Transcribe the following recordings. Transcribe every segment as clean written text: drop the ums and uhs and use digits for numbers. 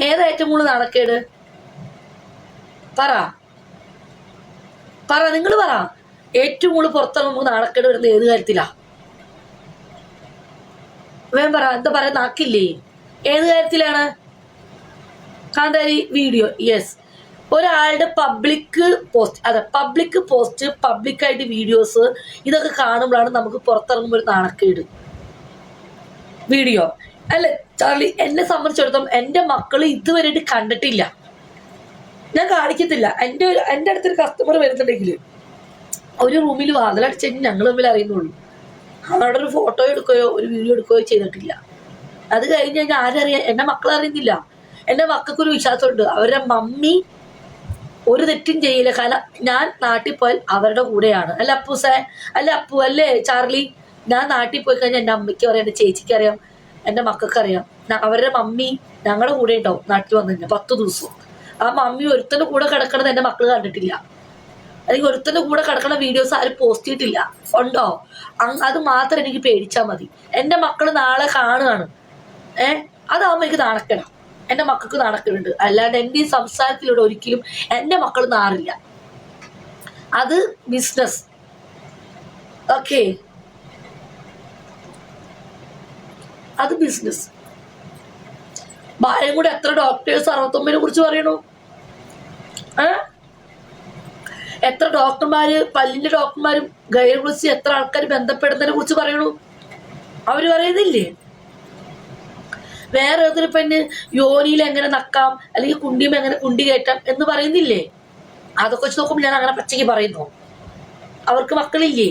ഏതാ ഏറ്റവും കൂടുതൽ നാണക്കേട്? പറ പറ നിങ്ങൾ പറ. ഏറ്റവും കൂടുതൽ പുറത്തിറങ്ങുമ്പോൾ നാണക്കേട് വരുന്നത് ഏത് കാര്യത്തിലാ? വേം പറ. എന്താ പറയാ, നാക്കില്ലേ? ഏത് കാര്യത്തിലാണ്? കാന്താരി വീഡിയോ. യെസ്, ഒരാളുടെ പബ്ലിക് പോസ്റ്റ്, അതെ പബ്ലിക് പോസ്റ്റ്, പബ്ലിക്കായിട്ട് വീഡിയോസ്, ഇതൊക്കെ കാണുമ്പോഴാണ് നമുക്ക് പുറത്തിറങ്ങുമ്പോൾ ഒരു നാണക്കേട്. വീഡിയോ അല്ലെ ചാർലി? എന്നെ സംബന്ധിച്ചിടത്തോളം എൻ്റെ മക്കൾ ഇതുവരെയായിട്ട് കണ്ടിട്ടില്ല, ഞാൻ കാണിക്കത്തില്ല. എൻ്റെ അടുത്തൊരു കസ്റ്റമർ വരുന്നുണ്ടെങ്കിൽ ഒരു റൂമിൽ വാതിലടിച്ചെങ്കിൽ ഞങ്ങൾ തമ്മിൽ അറിയുന്നുള്ളൂ. അവിടെ ഒരു ഫോട്ടോ എടുക്കുകയോ ഒരു വീഡിയോ എടുക്കുകയോ ചെയ്തിട്ടില്ല. അത് കഴിഞ്ഞ് കഴിഞ്ഞാൽ ആരറിയാം? എൻ്റെ മക്കൾ അറിയുന്നില്ല. എൻ്റെ മക്കൾക്കൊരു വിശ്വാസമുണ്ട്, അവരുടെ മമ്മി ഒരു തെറ്റും ചെയ്യില്ല. കാരണം ഞാൻ നാട്ടിൽ പോയാൽ അവരുടെ കൂടെയാണ്. അല്ല അപ്പൂസേ, അല്ല അപ്പു, അല്ലേ ചാർലി? ഞാൻ നാട്ടിൽ പോയി കഴിഞ്ഞാൽ എൻ്റെ അമ്മയ്ക്ക് അറിയാം, എൻ്റെ ചേച്ചിക്ക് അറിയാം, എൻ്റെ മക്കൾക്ക് അറിയാം. അവരുടെ മമ്മി ഞങ്ങളുടെ കൂടെ ഉണ്ടാവും നാട്ടിൽ വന്നു കഴിഞ്ഞാൽ 10 ദിവസം. ആ മമ്മി ഒരുത്തൻ്റെ കൂടെ കിടക്കണത് എൻ്റെ മക്കൾ കണ്ടിട്ടില്ല, അല്ലെങ്കിൽ ഒരുത്തൻ്റെ കൂടെ കിടക്കുന്ന വീഡിയോസ് ആരും പോസ്റ്റ് ചെയ്തിട്ടില്ല. ഉണ്ടോ? അത് മാത്രം എനിക്ക് പേടിച്ചാൽ മതി. എൻ്റെ മക്കൾ നാളെ കാണുകയാണ്, അതാവുമ്പോൾ എനിക്ക് നാണക്കേടാ. എൻ്റെ മക്കൾക്ക് നാണക്കേടുണ്ട്. അല്ലാണ്ട് എൻ്റെ ഈ സംസാരത്തിലൂടെ ഒരിക്കലും എൻ്റെ മക്കൾ നാറില്ല. അത് ബിസിനസ്. ഓക്കെ, അത് ബിസിനസ്. ഭാര്യയും കൂടെ എത്ര ഡോക്ടേഴ്സ് 69 കുറിച്ച് പറയണു? എത്ര ഡോക്ടർമാര്, പല്ലിന്റെ ഡോക്ടർമാരും ഗൈനക്കോളജിസ്റ്റ് എത്ര ആൾക്കാർ ബന്ധപ്പെടുന്നതിനെ കുറിച്ച് പറയണു? അവര് പറയുന്നില്ലേ? വേറെ ഏതൊരു പെണ്ണ് യോനിയിൽ എങ്ങനെ നക്കാം, അല്ലെങ്കിൽ കുണ്ടിയും എങ്ങനെ കുണ്ടി കയറ്റാം എന്ന് പറയുന്നില്ലേ? അതൊക്കെ വെച്ച് നോക്കുമ്പോൾ ഞാൻ അങ്ങനെ പച്ചയ്ക്ക് പറയുന്നു. അവർക്ക് മക്കളില്ലേ?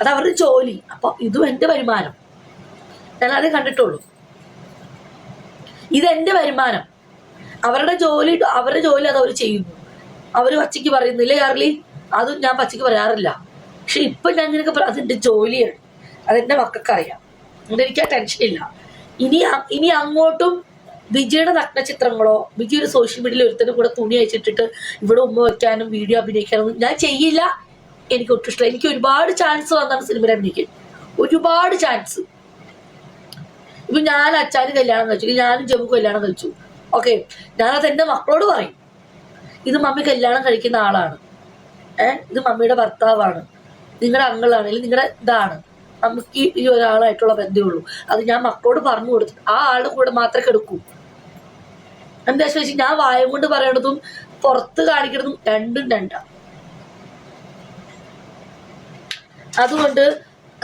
അത് അവരുടെ ജോലി. അപ്പൊ ഇതും എൻ്റെ വരുമാനം. ഞാൻ അതേ കണ്ടിട്ടുള്ളൂ. ഇതെന്റെ വരുമാനം. അവരുടെ ജോലി അത് അവർ ചെയ്യുന്നു. അവർ പച്ചയ്ക്ക് പറയുന്നില്ല ചാർലി? അതും ഞാൻ പച്ചയ്ക്ക് പറയാറില്ല. പക്ഷെ ഇപ്പൊ ഞാൻ ഇങ്ങനെയൊക്കെ പറയാം, അതെന്റെ ജോലിയാണ്, അതെന്റെ മക്കൾക്കറിയാം. അതുകൊണ്ട് എനിക്ക് ആ ടെൻഷൻ ഇല്ല. ഇനി അങ്ങോട്ടും വിജയുടെ നഗ്നചിത്രങ്ങളോ വിജയ് ഒരു സോഷ്യൽ മീഡിയയിൽ ഒരുത്തനും കൂടെ തുണി അയച്ചിട്ടിട്ട് ഇവിടെ ഉമ്മ വയ്ക്കാനും വീഡിയോ അഭിനയിക്കാനും ഞാൻ ചെയ്യില്ല. എനിക്ക് ഒട്ടും ഇഷ്ടമില്ല. എനിക്ക് ഒരുപാട് ചാൻസ് വന്നാണ് സിനിമയിൽ അഭിനയിക്കാൻ, ഒരുപാട് ചാൻസ്. ഇപ്പൊ ഞാൻ അച്ചാന് കല്യാണം കഴിച്ചു, ഞാനും ജമ്മു കല്യാണം കഴിച്ചു. ഓക്കെ, ഞാനത് എൻ്റെ മക്കളോട് പറയും, ഇത് മമ്മി കല്യാണം കഴിക്കുന്ന ആളാണ്, ഇത് മമ്മിയുടെ ഭർത്താവാണ്, നിങ്ങളുടെ അങ്കിളാണ്, അല്ലെങ്കിൽ നിങ്ങളുടെ ഇതാണ്, നമുക്ക് ഈ ഒരാളായിട്ടുള്ള ബന്ധമേ ഉള്ളൂ. അത് ഞാൻ മക്കളോട് പറഞ്ഞു കൊടുത്തിട്ട് ആ ആളുടെ കൂടെ മാത്രമേ കിടക്കൂ. എന്താ വെച്ചാൽ ഞാൻ വായം കൊണ്ട് പറയണതും പുറത്ത് കാണിക്കണതും രണ്ടും രണ്ടാണ്. അതുകൊണ്ട്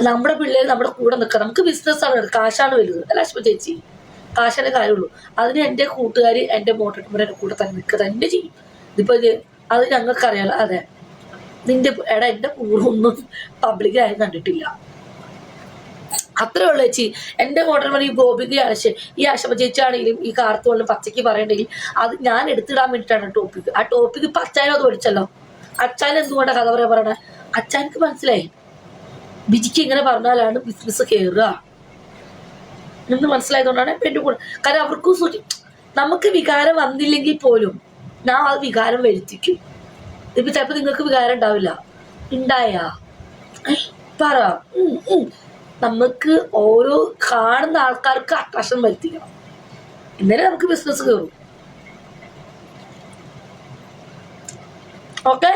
നമ്മുടെ പിള്ളേർ നമ്മുടെ കൂടെ നിൽക്കുക. നമുക്ക് ബിസിനസ്സാണ്, കാശാണ് വലുത്, അല്ല അശ്വ ചേച്ചി? കാശിന്റെ കാര്യമുള്ളൂ. അതിന് എൻ്റെ കൂട്ടുകാർ എൻ്റെ മോട്ടിട്ടുമ്പോൾ എൻ്റെ കൂടെ തന്നെ നിൽക്കുക തന്നെ ചെയ്യും. ഇതിപ്പോ അത് ഞങ്ങൾക്കറിയാലോ. അതെ, എൻ്റെ കൂടൊന്നും പബ്ലിക്കായി കണ്ടിട്ടില്ല. അത്രേ ഉള്ളു ചേച്ചി. എൻ്റെ മോട്ടർമാർ ഈ ഗോപിക ഈ ആശമ ചേച്ചിയാണെങ്കിലും ഈ കാർത്തോളിലും പച്ചയ്ക്ക് പറയണ്ടെങ്കിൽ അത് ഞാൻ എടുത്തിടാൻ വേണ്ടിയിട്ടാണ് ടോപ്പിക്. ആ ടോപ്പിക്ക് ഇപ്പൊ അച്ചാനും അത് പഠിച്ചല്ലോ. അച്ചാൻ എന്തുകൊണ്ടാണ് കഥ പറയാൻ പറയണേ? അച്ചാനക്ക് മനസ്സിലായി ബിജിക്ക് ഇങ്ങനെ പറഞ്ഞാലാണ് ബിസിനസ് കയറുക എന്ന് മനസ്സിലായതുകൊണ്ടാണ് എൻ്റെ കൂടെ. കാരണം അവർക്കും നമുക്ക് വികാരം വന്നില്ലെങ്കിൽ പോലും ഞാൻ അത് വികാരം വരുത്തിക്കും. ഇപ്പൊ ചിലപ്പോൾ നിങ്ങൾക്ക് വികാരം ഉണ്ടാവില്ല. ഉണ്ടായാ പറ. നമുക്ക് ഓരോ കാണുന്ന ആൾക്കാർക്ക് അട്രാക്ഷൻ വരുത്തിക്കണം, എന്നാലേ നമുക്ക് ബിസിനസ് കയറും. ഓക്കെ.